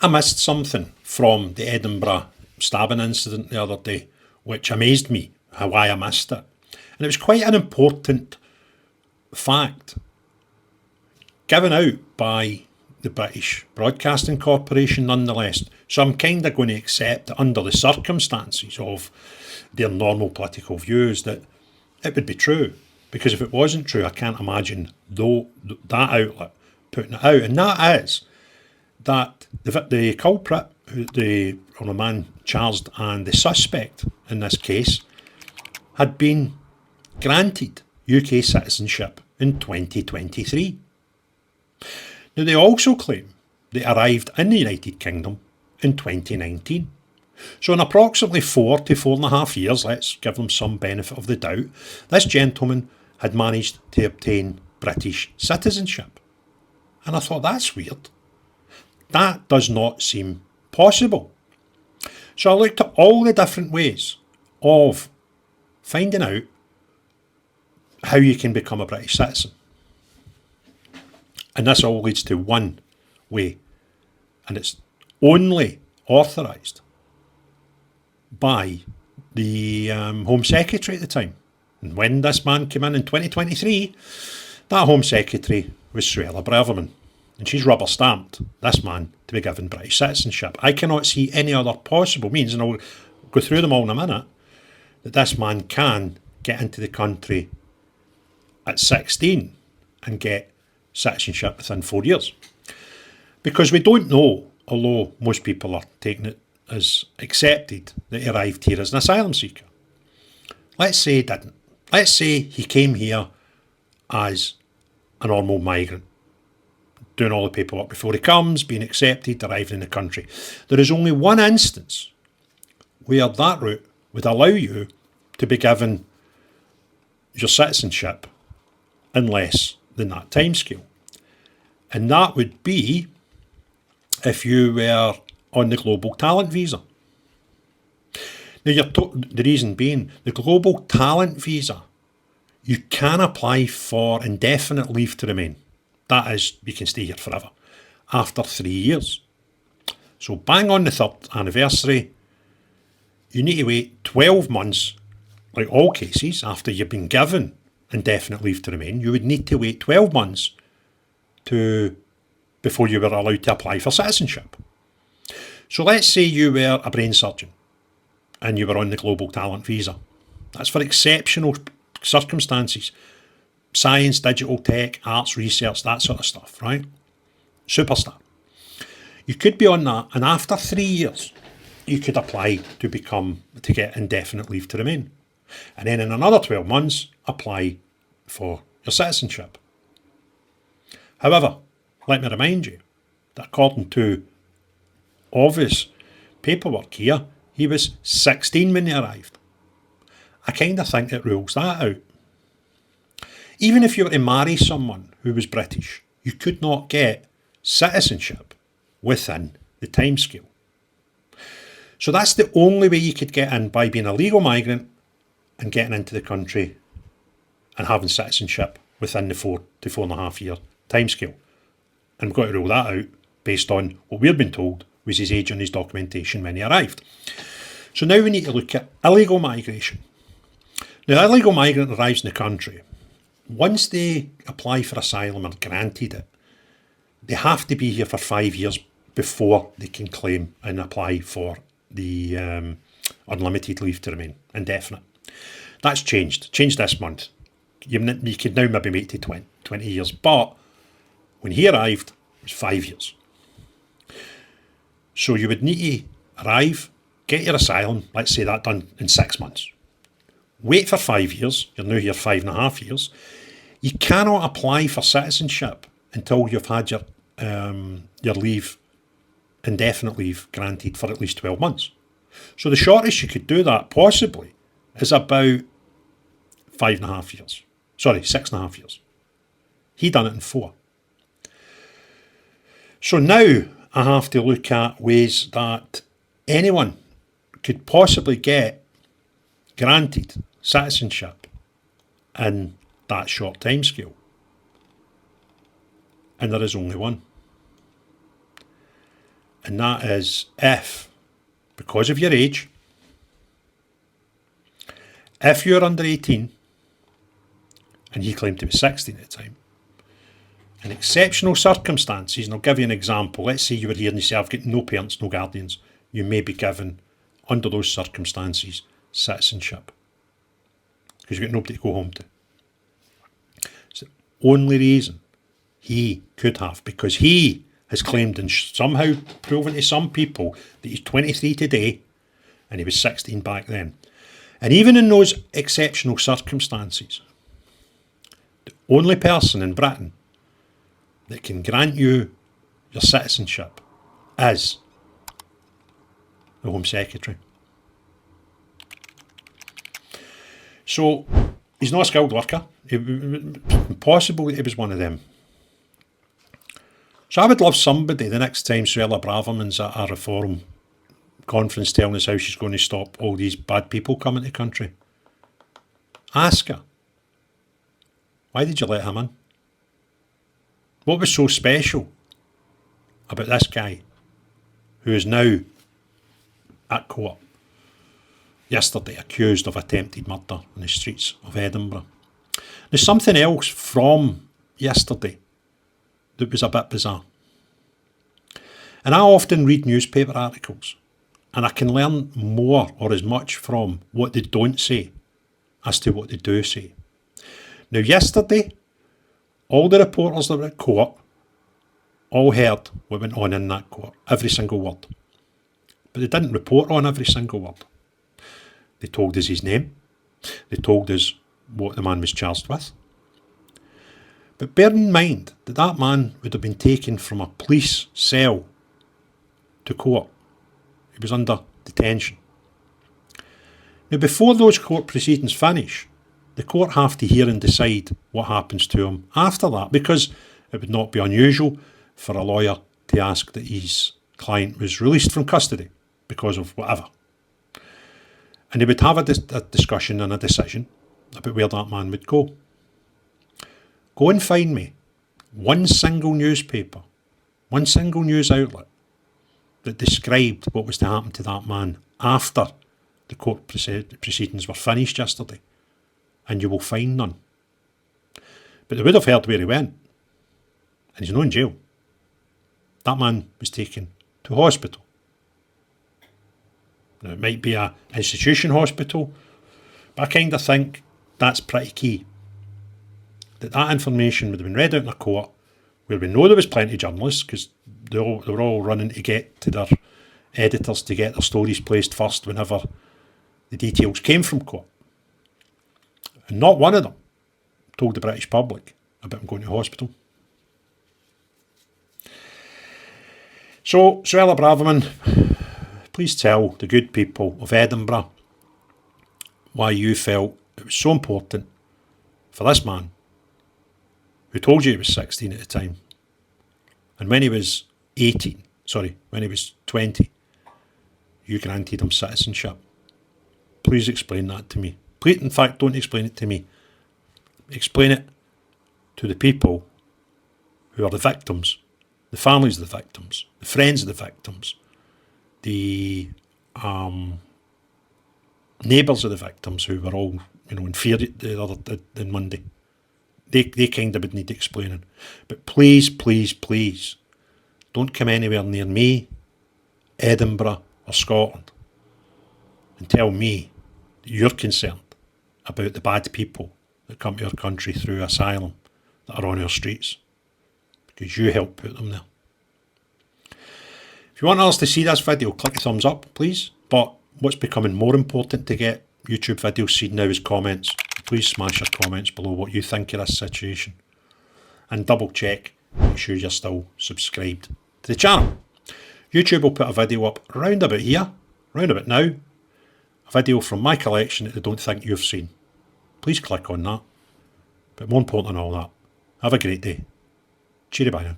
I missed something from the Edinburgh stabbing incident the other day, which amazed me, why I missed it. And it was quite an important fact given out by the British Broadcasting Corporation nonetheless. So I'm kind of going to accept that under the circumstances of their normal political views that it would be true. Because if it wasn't true, I can't imagine that outlet putting it out. And that is that the culprit, the man charged, and the suspect in this case had been granted UK citizenship in 2023. Now, they also claim they arrived in the United Kingdom in 2019. So in approximately 4 to 4.5 years, let's give them some benefit of the doubt, this gentleman had managed to obtain British citizenship. And I thought, that's weird. That does not seem possible. So I looked at all the different ways of finding out how you can become a British citizen. And this all leads to one way. And it's only authorised by the Home Secretary at the time. And when this man came in 2023, that Home Secretary was Suella Braverman. And she's rubber stamped this man to be given British citizenship. I cannot see any other possible means, and I'll go through them all in a minute, that this man can get into the country at 16 and get citizenship within 4 years. Because we don't know, although most people are taking it as accepted, that he arrived here as an asylum seeker. Let's say he didn't. Let's say he came here as a normal migrant, doing all the paperwork before he comes, being accepted, arriving in the country. There is only one instance where that route would allow you to be given your citizenship in less than that timescale. And that would be if you were on the Global Talent Visa. Now, the reason being, the Global Talent Visa, you can apply for indefinite leave to remain. That is, you can stay here forever, after 3 years. So bang on the 3rd anniversary, you need to wait 12 months, like all cases, after you've been given indefinite leave to remain. You would need to wait 12 months before you were allowed to apply for citizenship. So let's say you were a brain surgeon and you were on the Global Talent Visa. That's for exceptional circumstances. Science, digital tech, arts research, that sort of stuff, right? Superstar. You could be on that, and after 3 years, you could apply to get indefinite leave to remain. And then in another 12 months, apply for your citizenship. However, let me remind you that according to obvious paperwork here, he was 16 when he arrived. I kind of think it rules that out. Even if you were to marry someone who was British, you could not get citizenship within the timescale. So that's the only way you could get in, by being a legal migrant and getting into the country and having citizenship within the 4 to 4.5 year timescale. And we've got to rule that out based on what we've been told was his age on his documentation when he arrived. So now we need to look at illegal migration. Now, an illegal migrant arrives in the country. Once they apply for asylum or granted it, they have to be here for 5 years before they can claim and apply for the unlimited leave to remain, indefinite. That's changed this month. You could now maybe make it to 20 years, but when he arrived, it was 5 years. So you would need to arrive, get your asylum, let's say that done in 6 months. Wait for 5 years, you're now here 5.5 years. You cannot apply for citizenship until you've had your leave, indefinite leave, granted for at least 12 months. So the shortest you could do that, possibly, is about 5.5 years. Sorry, 6.5 years. He done it in 4. So now I have to look at ways that anyone could possibly get granted citizenship in that short time scale. And there is only one. And that is if, because of your age, if you're under 18, and he claimed he was 16 at the time, in exceptional circumstances, and I'll give you an example. Let's say you were here and you say, I've got no parents, no guardians. You may be given, under those circumstances, citizenship. Because you've got nobody to go home to. It's the only reason he could have, because he has claimed and somehow proven to some people that he's 23 today and he was 16 back then. And even in those exceptional circumstances, the only person in Britain that can grant you your citizenship is the Home Secretary. So he's not a skilled worker. Impossible that he was one of them. So I would love somebody the next time Suella Braverman's at a reform conference telling us how she's going to stop all these bad people coming to the country. Ask her, why did you let him in? What was so special about this guy who is now at court yesterday accused of attempted murder on the streets of Edinburgh? There's something else from yesterday that was a bit bizarre. And I often read newspaper articles and I can learn more or as much from what they don't say as to what they do say. Now yesterday, all the reporters that were at court all heard what went on in that court, every single word. But they didn't report on every single word. They told us his name. They told us what the man was charged with. But bear in mind that that man would have been taken from a police cell to court. He was under detention. Now, before those court proceedings finish, the court have to hear and decide what happens to him after that, because it would not be unusual for a lawyer to ask that his client was released from custody because of whatever. And they would have a discussion and a decision about where that man would go. Go and find me one single newspaper, one single news outlet that described what was to happen to that man after the court proceedings were finished yesterday, and you will find none. But they would have heard where he went, and he's not in jail. That man was taken to hospital. Now, it might be an institution hospital, but I kind of think that's pretty key. That information would have been read out in a court where we know there was plenty of journalists, because they were all running to get to their editors to get their stories placed first whenever the details came from court. And not one of them told the British public about him going to hospital. So, Suella Braverman, please tell the good people of Edinburgh why you felt it was so important for this man who told you he was 16 at the time, and when he was 20, you granted him citizenship. Please explain that to me. Please, in fact, don't explain it to me. Explain it to the people who are the victims, the families of the victims, the friends of the victims, the neighbours of the victims who were all, in fear on Monday. They kind of would need explaining. But please, please, please, don't come anywhere near me, Edinburgh or Scotland, and tell me that you're concerned about the bad people that come to our country through asylum that are on our streets, because you helped put them there. If you want others to see this video, click the thumbs up, please. But what's becoming more important to get YouTube videos seen now is comments. Please smash your comments below what you think of this situation. And double check, make sure you're still subscribed to the channel. YouTube will put a video up round about here, round about now. A video from my collection that they don't think you've seen. Please click on that. But more important than all that, have a great day. Cheery bye now.